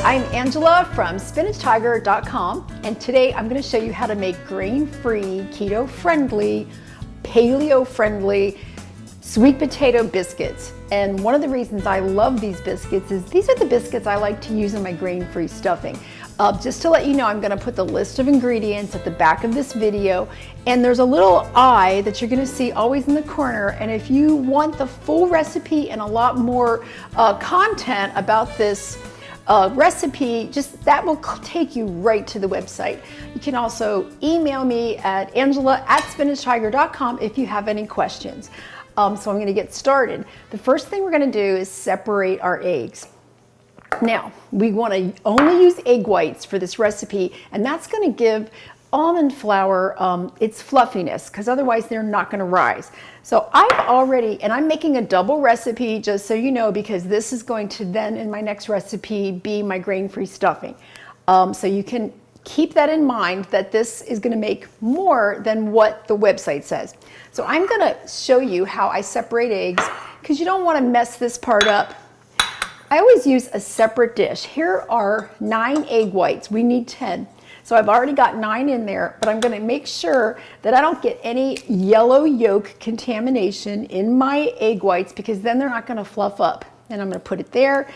I'm Angela from SpinachTiger.com, and today I'm going to show you how to make grain-free, keto-friendly, paleo-friendly sweet potato biscuits. And one of the reasons I love these biscuits is these are the biscuits I like to use in my grain-free stuffing. Just to let you know, I'm going to put the list of ingredients at the back of this video, and there's a little eye that you're going to see always in the corner. And if you want the full recipe and a lot more content about this recipe, just that will take you right to the website. You can also email me at angela@spinachtiger.com if you have any questions. So I'm going to get started. The first thing we're going to do is separate our eggs. Now, we want to only use egg whites for this recipe, and that's going to give almond flour its fluffiness, because otherwise they're not going to rise. So I've already, and I'm making a double recipe just so you know, because this is going to then in my next recipe be my grain-free stuffing. So you can keep that in mind, that this is going to make more than what the website says. So I'm going to show you how I separate eggs, because you don't want to mess this part up. I always use a separate dish. Here are 9 egg whites. We need 10. So I've already got 9 in there, but I'm going to make sure that I don't get any yellow yolk contamination in my egg whites, because then they're not going to fluff up. And I'm going to put it there,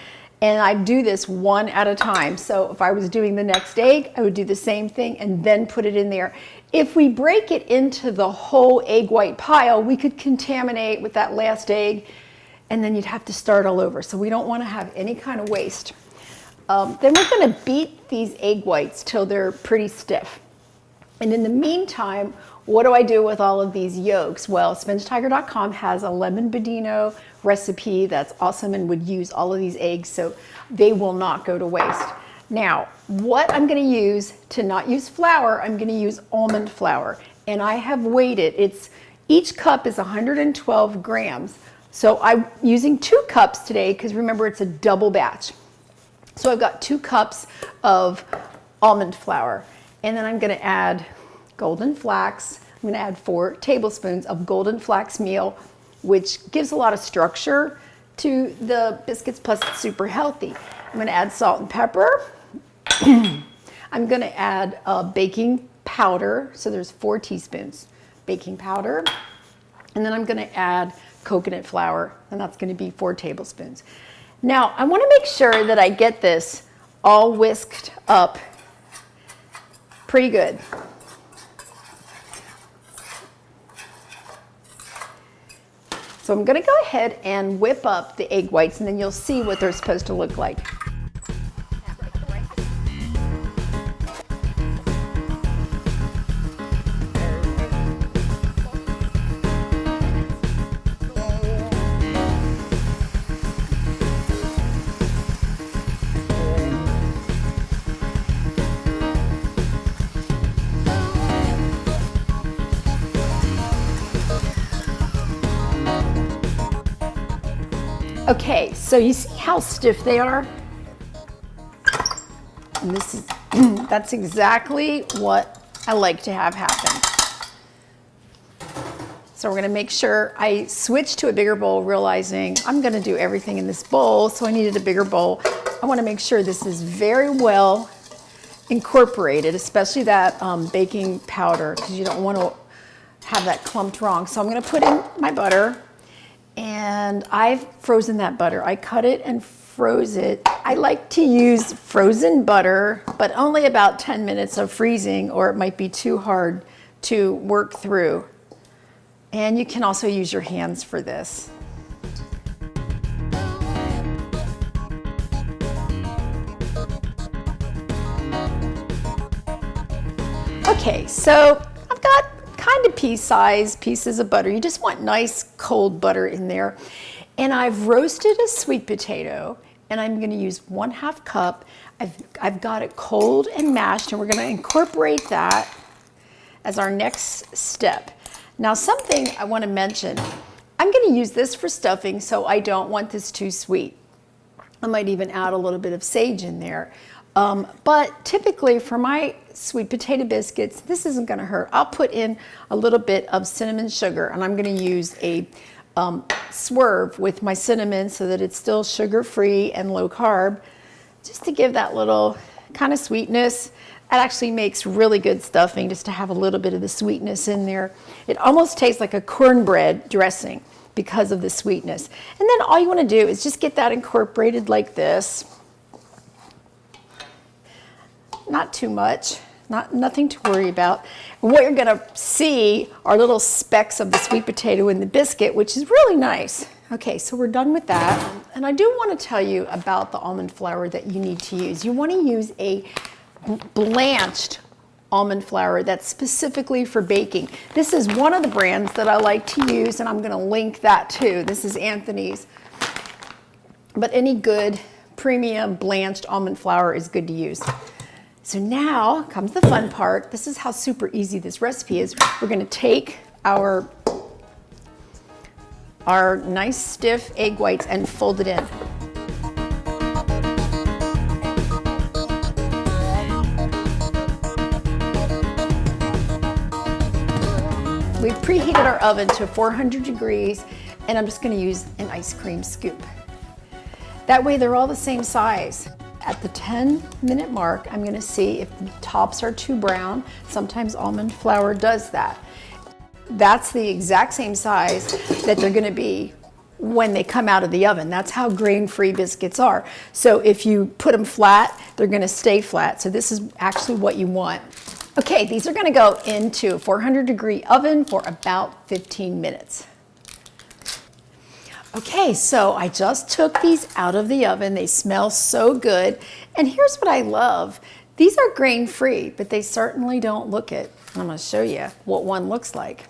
and I do this one at a time. So if I was doing the next egg, I would do the same thing and then put it in there. If we break it into the whole egg white pile, we could contaminate with that last egg, and then you'd have to start all over. So we don't want to have any kind of waste. Then we're going to beat these egg whites till they're pretty stiff. And in the meantime, what do I do with all of these yolks? Well, SpinachTiger.com has a lemon budino recipe that's awesome and would use all of these eggs, so they will not go to waste. Now, what I'm going to use to not use flour, I'm going to use almond flour. And I have weighed it. Each cup is 112 grams. So I'm using 2 cups today, because remember, it's a double batch. So I've got 2 cups of almond flour, and then I'm going to add golden flax. I'm going to add 4 tablespoons of golden flax meal, which gives a lot of structure to the biscuits, plus it's super healthy. I'm going to add salt and pepper. I'm going to add baking powder. So there's 4 teaspoons baking powder. And then I'm going to add coconut flour, and that's going to be 4 tablespoons. Now, I want to make sure that I get this all whisked up pretty good. So I'm going to go ahead and whip up the egg whites, and then you'll see what they're supposed to look like. Okay, so you see how stiff they are? And this is, that's exactly what I like to have happen. So we're gonna make sure I switch to a bigger bowl, realizing I'm gonna do everything in this bowl, so I needed a bigger bowl. I wanna make sure this is very well incorporated, especially that baking powder, because you don't wanna have that clumped wrong. So I'm gonna put in my butter. And I've frozen that butter. I cut it and froze it. I like to use frozen butter, but only about 10 minutes of freezing, or it might be too hard to work through. And you can also use your hands for this. Okay, so I've got kind of pea-sized pieces of butter. You just want nice cold butter in there. And I've roasted a sweet potato, and I'm going to use 1/2 cup. I've got it cold and mashed, and we're going to incorporate that as our next step. Now, something I want to mention, I'm going to use this for stuffing, so I don't want this too sweet. I might even add a little bit of sage in there. But typically for my sweet potato biscuits, this isn't going to hurt. I'll put in a little bit of cinnamon sugar, and I'm going to use a swerve with my cinnamon so that it's still sugar-free and low carb. just to give that little kind of sweetness. It actually makes really good stuffing just to have a little bit of the sweetness in there. It almost tastes like a cornbread dressing because of the sweetness. And then all you want to do is just get that incorporated like this. Not too much, nothing to worry about. And what you're going to see are little specks of the sweet potato in the biscuit, which is really nice. Okay, so we're done with that. And I do want to tell you about the almond flour that you need to use. You want to use a blanched almond flour that's specifically for baking. This is one of the brands that I like to use, and I'm going to link that too. This is Anthony's. But any good premium blanched almond flour is good to use. So now comes the fun part. This is how super easy this recipe is. We're going to take our nice stiff egg whites and fold it in. We've preheated our oven to 400 degrees, and I'm just going to use an ice cream scoop. That way they're all the same size. At the 10-minute mark, I'm going to see if the tops are too brown. Sometimes almond flour does that. That's the exact same size that they're going to be when they come out of the oven. That's how grain-free biscuits are. So if you put them flat, they're going to stay flat. So this is actually what you want. Okay, these are going to go into a 400-degree oven for about 15 minutes. Okay, so I just took these out of the oven. They smell so good. And here's what I love. These are grain-free, but they certainly don't look it. I'm going to show you what one looks like.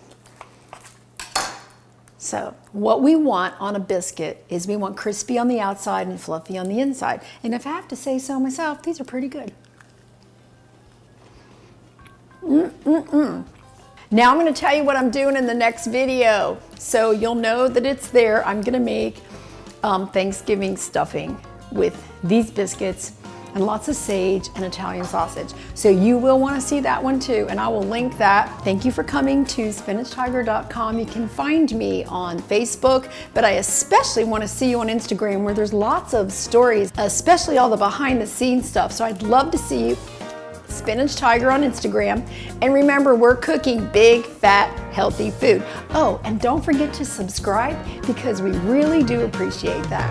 So what we want on a biscuit is we want crispy on the outside and fluffy on the inside. And if I have to say so myself, these are pretty good. Now I'm going to tell you what I'm doing in the next video, so you'll know that it's there. I'm going to make Thanksgiving stuffing with these biscuits and lots of sage and Italian sausage. So you will want to see that one too, and I will link that. Thank you for coming to SpinachTiger.com. You can find me on Facebook, but I especially want to see you on Instagram, where there's lots of stories, especially all the behind the scenes stuff. So I'd love to see you. Spinach Tiger on Instagram. And remember, we're cooking big, fat, healthy food. Oh, and don't forget to subscribe, because we really do appreciate that.